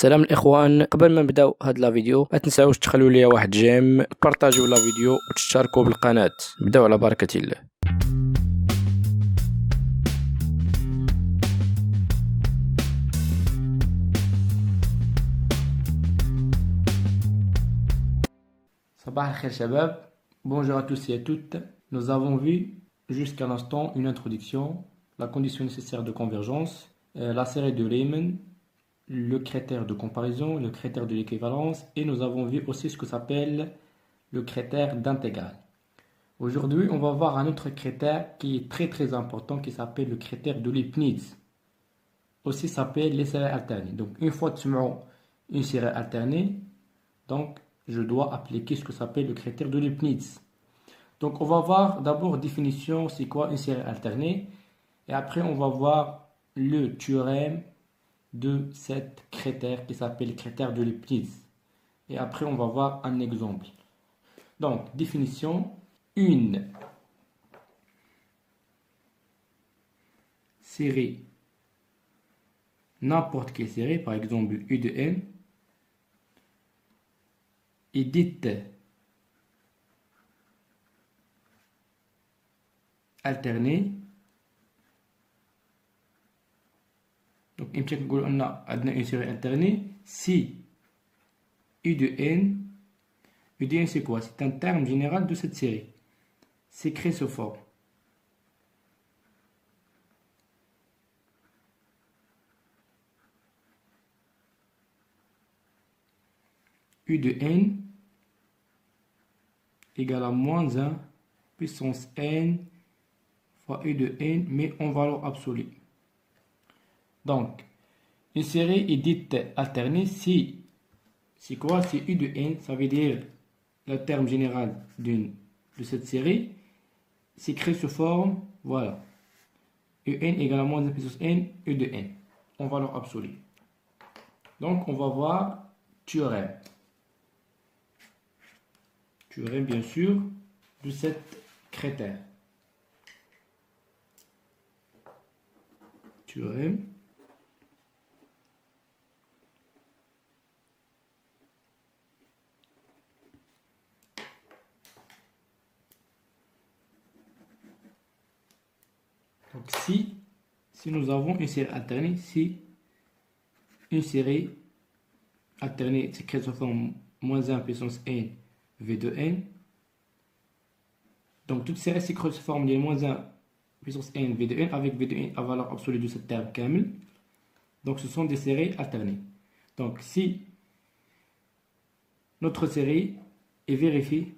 سلام الاخوان، قبل ما نبداو هاد لا فيديو ما تنساوش تخلوا لي واحد جيم، بارطاجيو لا فيديو وتشتركوا بالقناة. نبداو على بركة الله. صباح الخير شباب. Bonjour à tous et à toutes. Nous avons vu jusqu'à l'instant une introduction, la condition nécessaire de convergence, la série de Riemann, le critère de comparaison, le critère de l'équivalence, et nous avons vu aussi ce que s'appelle le critère d'intégrale. Aujourd'hui, on va voir un autre critère qui est très important, qui s'appelle le critère de Leibniz. Aussi s'appelle les séries alternées. Donc une fois que tu mets une série alternée, donc je dois appliquer ce que s'appelle le critère de Leibniz. Donc on va voir d'abord définition, c'est quoi une série alternée, et après on va voir le théorème de cet critère qui s'appelle le critère de Leibniz. Et après on va voir un exemple. Donc définition, une série, n'importe quelle série, par exemple U de n, est dite alternée. Donc on a une série alternée si U de n, c'est quoi? C'est un terme général de cette série. C'est écrit sous forme U de n égale à moins 1 puissance n fois U de n, mais en valeur absolue. Donc, une série est dite alternée si, c'est quoi? C'est U de n, ça veut dire le terme général de cette série, s'écrit sous forme, voilà, Un égale à moins 1 puissance n, U de n, en valeur absolue. Donc, on va voir théorème. Théorème, bien sûr, de cet critère. Théorème. Donc si nous avons une série alternée, si une série alternée s'écrit sous forme moins 1 puissance n v de n, donc toute série s'écrit sous forme de moins 1 puissance n v de n avec v de n à valeur absolue de ce terme kamel, donc ce sont des séries alternées. Donc si notre série est vérifiée,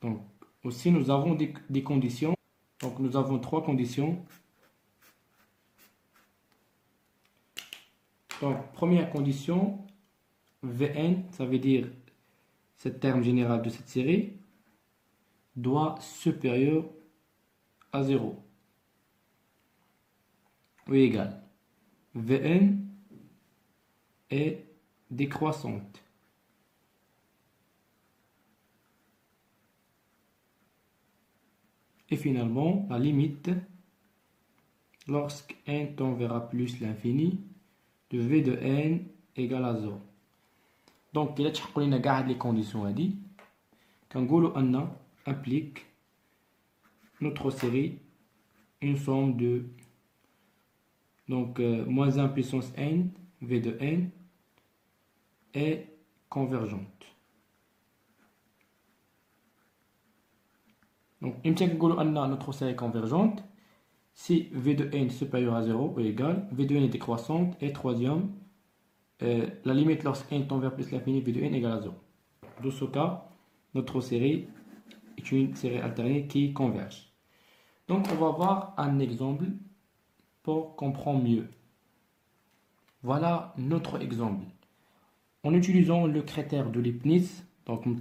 donc aussi nous avons des conditions. Donc nous avons trois conditions. Donc première condition, Vn, ça veut dire ce terme général de cette série, doit supérieur à 0 ou égal. Vn est décroissante. Et finalement, la limite, lorsque n tend vers plus l'infini, de v de n égale à 0. Donc, il y a les conditions à dire. Quand on implique notre série une somme de moins 1 puissance n, v de n, est convergente. Donc, notre série convergente si v de n supérieur à 0 ou égal, v de n est décroissante, et troisième, la limite lorsque n tend vers plus l'infini, v de n égale à 0. Dans ce cas, notre série est une série alternée qui converge. Donc, on va voir un exemple pour comprendre mieux. Voilà notre exemple. En utilisant le critère de Leibniz, donc le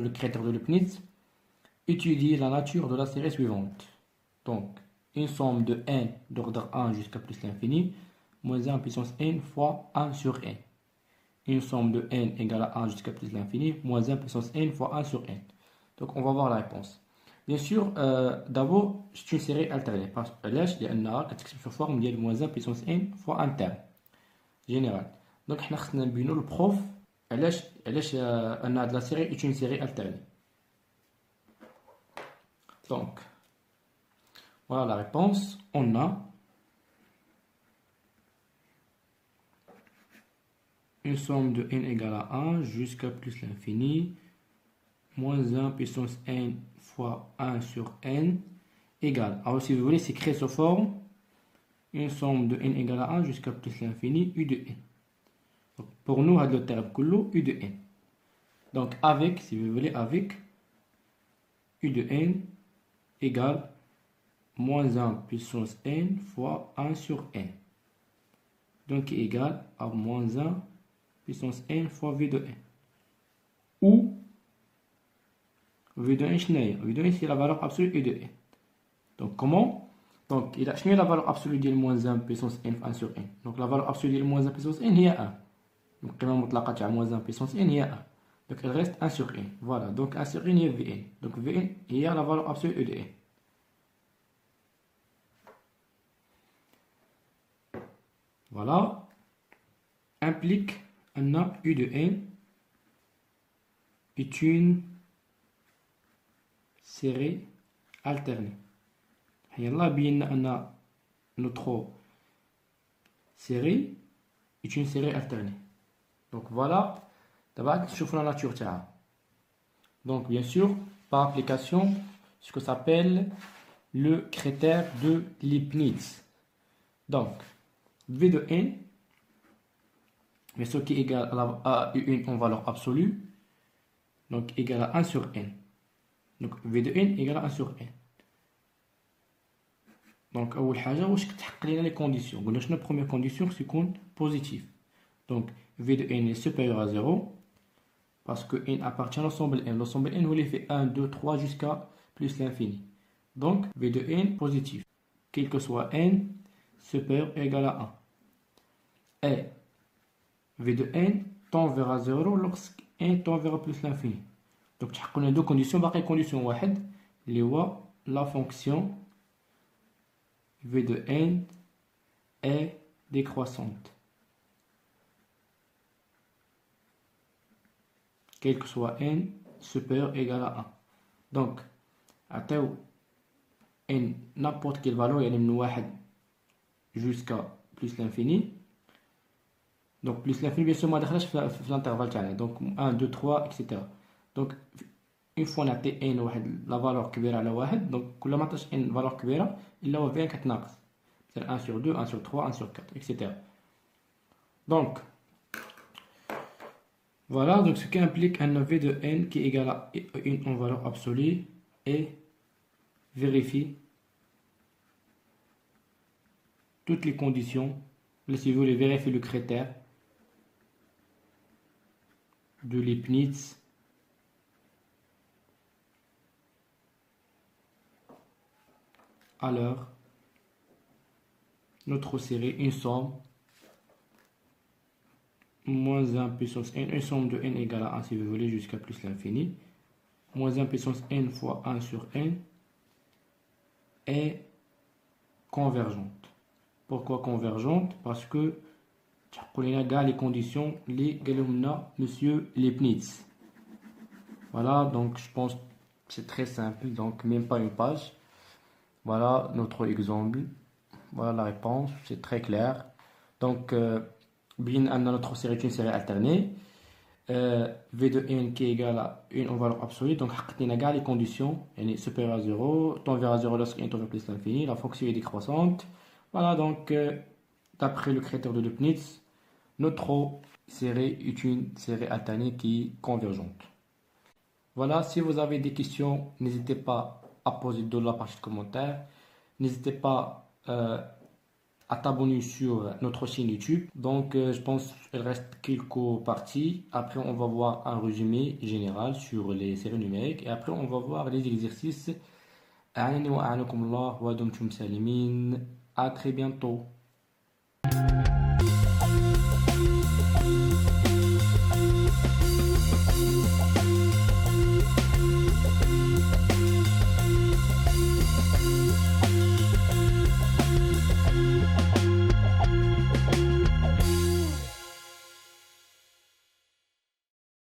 critère de Leibniz, étudier la nature de la série suivante. Donc, une somme de n d'ordre 1 jusqu'à plus l'infini, moins 1 puissance n fois 1 sur n. Une somme de n égale à 1 jusqu'à plus l'infini, moins 1 puissance n fois 1 sur n. Donc, on va voir la réponse. Bien sûr, d'abord, c'est une série alternée. Parce que là, il y a une forme de moins 1 puissance n fois un terme général. Donc, on a le prof, on a de la série est une série alternée. Donc, voilà la réponse. On a une somme de n égale à 1 jusqu'à plus l'infini, moins 1 puissance n fois 1 sur n égale. Alors, si vous voulez, c'est créer sous forme une somme de n égale à 1 jusqu'à plus l'infini u de n. Donc, pour nous, le terme kullu u de n. Donc, avec, si vous voulez, avec u de n égale moins 1 puissance n fois 1 sur n. Donc, égal à moins 1 puissance n fois v de n. Ou v de n, v de n, c'est la valeur absolue u de n. Donc, comment? Donc, il a changé la valeur absolue de moins 1 puissance n fois 1 sur n. Donc, la valeur absolue de moins 1 puissance n, il y a 1. Donc, quand on a moins 1 puissance n, il y a 1. Donc, il reste 1 sur n. Voilà. Donc, 1 sur n, il y a vn. Donc, vn, il y a la valeur absolue u de n. Voilà. Implique un u de n est une série alternée. Yallah, bien, notre série est une série alternée. Donc voilà, d'abord, je la nature. Donc bien sûr, par application, ce que s'appelle le critère de Leibniz. Donc, v de n, mais ce qui est égal à une en valeur absolue, donc égal à 1 sur n. Donc v de n égale à 1 sur n. Donc, أول حاجة واش كتحقق لنا les conditions. قلنا شنو la première condition c'est qu'on positif. Donc v de n est supérieur à 0 parce que n appartient à l'ensemble n. L'ensemble n vous les fait 1, 2, 3 jusqu'à plus l'infini. Donc v de n positif. Quel que soit n supérieur ou égal à 1. Et v de n tend vers 0 lorsque n tend vers plus l'infini. Donc تحقق لنا deux conditions. باقي condition واحد اللي هو la fonction v de n est décroissante. Quel que soit n supérieur ou égal à 1. Donc, à n n'importe quelle valeur, il y a une 1 jusqu'à plus l'infini. Donc, plus l'infini, bien sûr, moi, je l'intervalle. Donc, 1, 2, 3, etc. Donc, une fois on a n la valeur كبيرة على 1, donc كل ما عطاش n valeur كبيرة إلا هو v كتناقص. C'est 1 sur 2, 1 sur 3, 1 sur 4, etc. Donc, voilà, donc ce qui implique un v de n qui est égal à une en valeur absolue et vérifie toutes les conditions. Là, si vous voulez vérifier le critère de Leibniz, alors notre série une somme moins 1 puissance n, une somme de n égale à 1 si vous voulez jusqu'à plus l'infini, moins 1 puissance n fois 1 sur n est convergente. Pourquoi convergente? Parce que on a les conditions les monsieur Leibniz. Voilà, donc je pense que c'est très simple, donc même pas une page. Voilà notre exemple. Voilà la réponse, c'est très clair. Donc, bien, on a notre série, une série alternée. V de n qui est égal à 1 en valeur absolue. Donc, on a les conditions. Elle est supérieure à 0. Tend vers 0 lorsque n tend vers plus l'infini. La fonction est décroissante. Voilà, donc, d'après le critère de Leibniz, notre série est une série alternée qui est convergente. Voilà, si vous avez des questions, n'hésitez pas à poser dans la partie de commentaires. N'hésitez pas à t'abonner sur notre chaîne YouTube. Donc, je pense qu'il reste quelques parties. Après, on va voir un résumé général sur les séries numériques. Et après, on va voir les exercices. À très bientôt.